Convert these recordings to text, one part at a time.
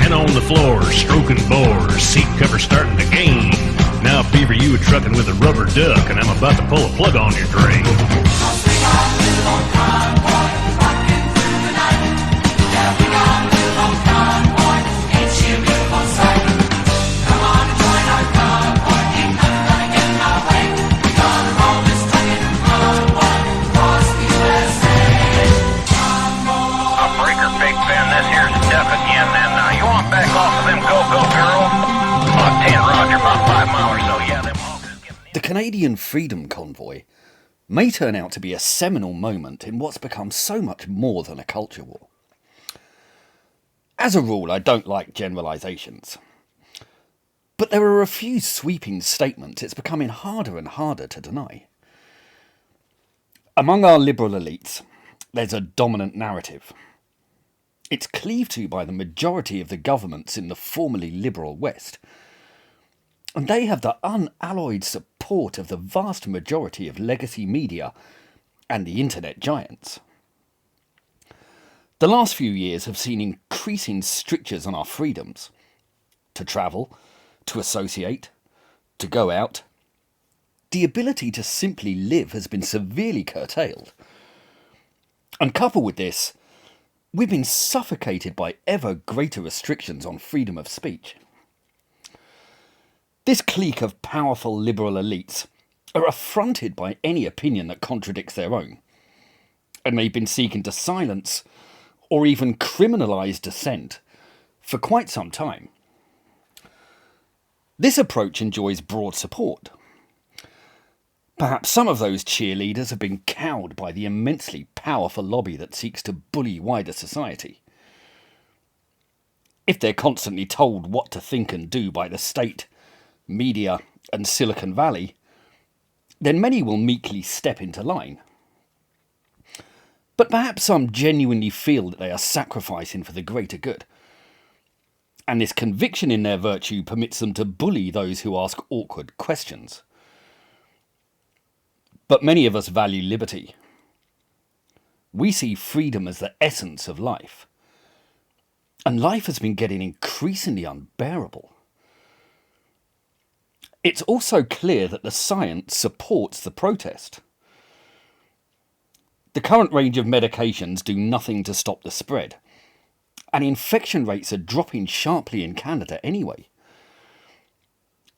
Ten on the floor, stroking bores, seat cover starting to gain. Now I fever you a trucking with a rubber duck, and I'm about to pull a plug on your drain. The Canadian Freedom Convoy may turn out to be a seminal moment in what's become so much more than a culture war. As a rule, I don't like generalisations. But there are a few sweeping statements it's becoming harder and harder to deny. Among our liberal elites, there's a dominant narrative. It's cleaved to by the majority of the governments in the formerly liberal West, and they have the unalloyed support of the vast majority of legacy media and the internet giants. The last few years have seen increasing strictures on our freedoms to travel, to associate, to go out. The ability to simply live has been severely curtailed. And coupled with this, we've been suffocated by ever greater restrictions on freedom of speech. This clique of powerful liberal elites are affronted by any opinion that contradicts their own, and they've been seeking to silence or even criminalise dissent for quite some time. This approach enjoys broad support. Perhaps some of those cheerleaders have been cowed by the immensely powerful lobby that seeks to bully wider society. If they're constantly told what to think and do by the state, media and Silicon Valley, then many will meekly step into line. But perhaps some genuinely feel that they are sacrificing for the greater good, and this conviction in their virtue permits them to bully those who ask awkward questions. But many of us value liberty. We see freedom as the essence of life, and life has been getting increasingly unbearable. It's also clear that the science supports the protest. The current range of medications do nothing to stop the spread, and infection rates are dropping sharply in Canada anyway.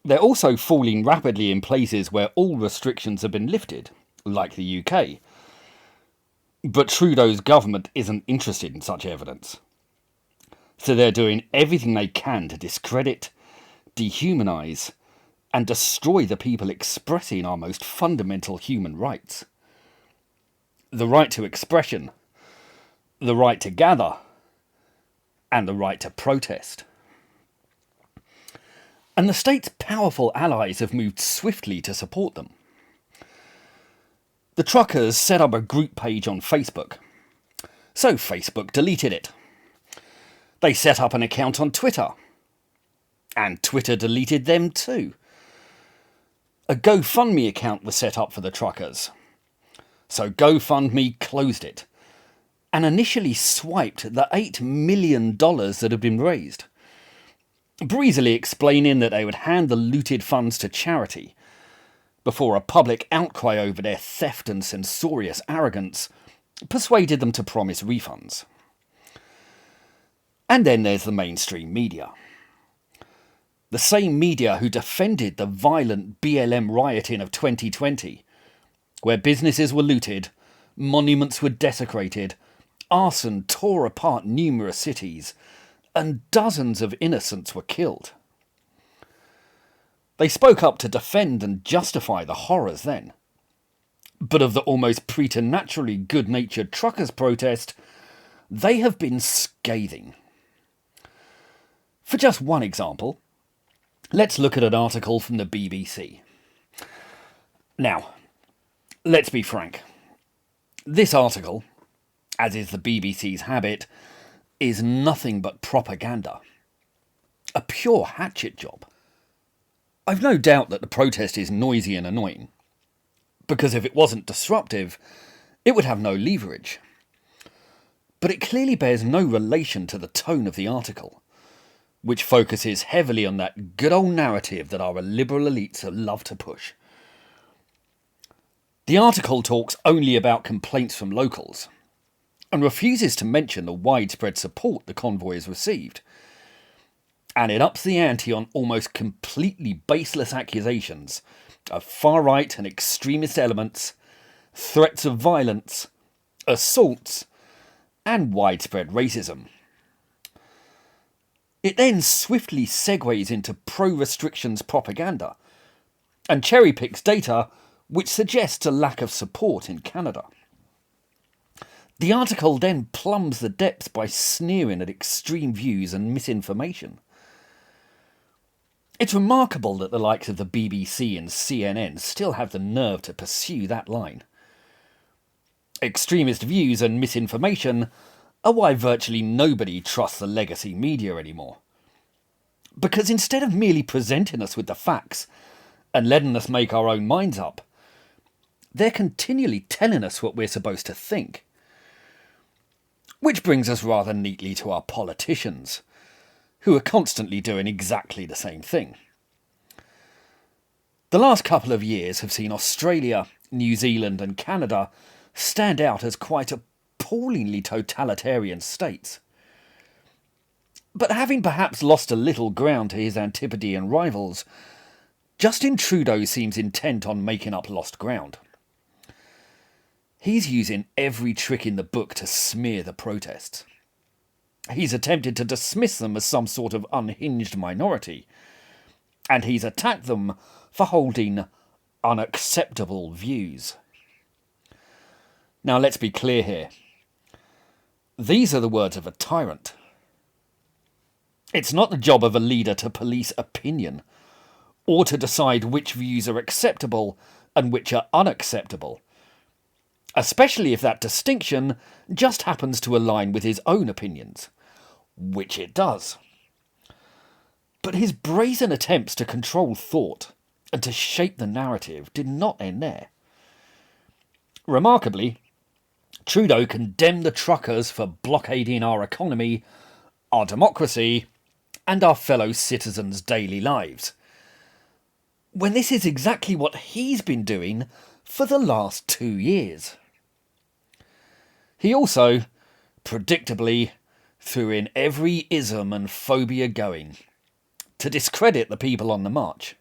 They're also falling rapidly in places where all restrictions have been lifted, like the UK. But Trudeau's government isn't interested in such evidence. So they're doing everything they can to discredit, dehumanise, and destroy the people expressing our most fundamental human rights. The right to expression, the right to gather, and the right to protest. And the state's powerful allies have moved swiftly to support them. The truckers set up a group page on Facebook, so Facebook deleted it. They set up an account on Twitter, and Twitter deleted them too. A GoFundMe account was set up for the truckers, so GoFundMe closed it, and initially swiped the $8 million that had been raised, breezily explaining that they would hand the looted funds to charity, before a public outcry over their theft and censorious arrogance persuaded them to promise refunds. And then there's the mainstream media. The same media who defended the violent BLM rioting of 2020, where businesses were looted, monuments were desecrated, arson tore apart numerous cities, and dozens of innocents were killed. They spoke up to defend and justify the horrors then. But of the almost preternaturally good-natured truckers' protest, they have been scathing. For just one example, let's look at an article from the BBC. Now, let's be frank. This article, as is the BBC's habit, is nothing but propaganda. A pure hatchet job. I've no doubt that the protest is noisy and annoying, because if it wasn't disruptive, it would have no leverage. But it clearly bears no relation to the tone of the article, which focuses heavily on that good old narrative that our liberal elites love to push. The article talks only about complaints from locals and refuses to mention the widespread support the convoy has received. And it ups the ante on almost completely baseless accusations of far-right and extremist elements, threats of violence, assaults, and widespread racism. It then swiftly segues into pro-restrictions propaganda and cherry-picks data which suggests a lack of support in Canada. The article then plumbs the depths by sneering at extreme views and misinformation. It's remarkable that the likes of the BBC and CNN still have the nerve to pursue that line. Extremist views and misinformation are why virtually nobody trusts the legacy media anymore. Because instead of merely presenting us with the facts and letting us make our own minds up, they're continually telling us what we're supposed to think. Which brings us rather neatly to our politicians, who are constantly doing exactly the same thing. The last couple of years have seen Australia, New Zealand and Canada stand out as quite appallingly totalitarian states. But having perhaps lost a little ground to his Antipodean rivals, Justin Trudeau seems intent on making up lost ground. He's using every trick in the book to smear the protests. He's attempted to dismiss them as some sort of unhinged minority, and he's attacked them for holding unacceptable views. Now let's be clear here. These are the words of a tyrant. It's not the job of a leader to police opinion, or to decide which views are acceptable and which are unacceptable, especially if that distinction just happens to align with his own opinions, which it does. But his brazen attempts to control thought and to shape the narrative did not end there. Remarkably, Trudeau condemned the truckers for blockading our economy, our democracy, and our fellow citizens' daily lives, when this is exactly what he's been doing for the last 2 years. He also, predictably, threw in every ism and phobia going, to discredit the people on the march.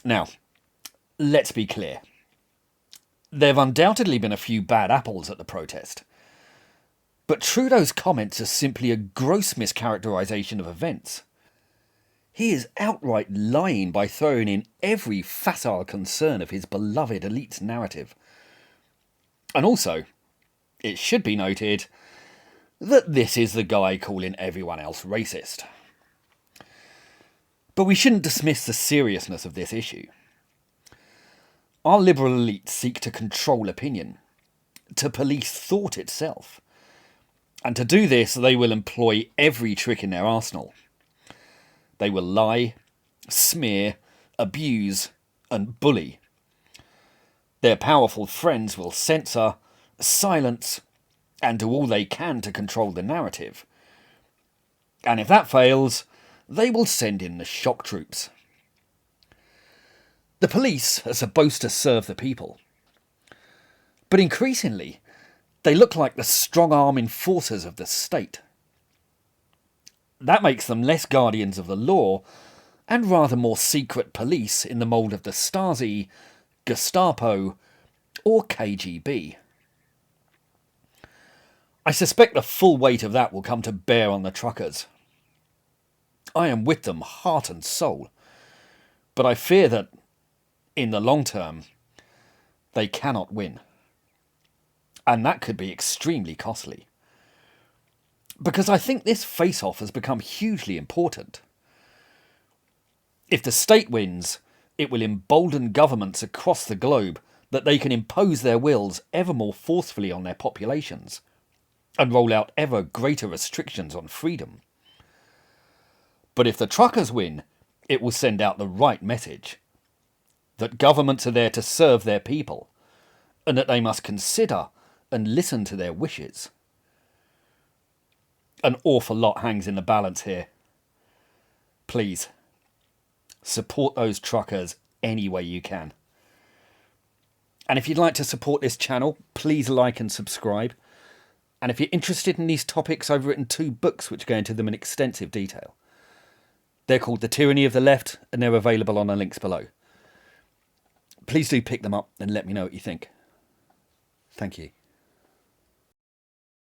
Now, let's be clear. There have undoubtedly been a few bad apples at the protest, but Trudeau's comments are simply a gross mischaracterisation of events. He is outright lying by throwing in every facile concern of his beloved elite's narrative. And also, it should be noted that this is the guy calling everyone else racist. But we shouldn't dismiss the seriousness of this issue. Our liberal elites seek to control opinion, to police thought itself. And to do this, they will employ every trick in their arsenal. They will lie, smear, abuse, and bully. Their powerful friends will censor, silence, and do all they can to control the narrative. And if that fails, they will send in the shock troops. The police are supposed to serve the people. But increasingly, they look like the strong-arm enforcers of the state. That makes them less guardians of the law and rather more secret police in the mould of the Stasi, Gestapo, or KGB. I suspect the full weight of that will come to bear on the truckers. I am with them heart and soul, but I fear that, in the long term, they cannot win. And that could be extremely costly. Because I think this face-off has become hugely important. If the state wins, it will embolden governments across the globe that they can impose their wills ever more forcefully on their populations and roll out ever greater restrictions on freedom. But if the truckers win, it will send out the right message. That governments are there to serve their people, and that they must consider and listen to their wishes. An awful lot hangs in the balance here. Please, support those truckers any way you can. And if you'd like to support this channel, please like and subscribe. And if you're interested in these topics, I've written 2 books which go into them in extensive detail. They're called The Tyranny of the Left, and they're available on the links below. Please do pick them up and let me know what you think. Thank you.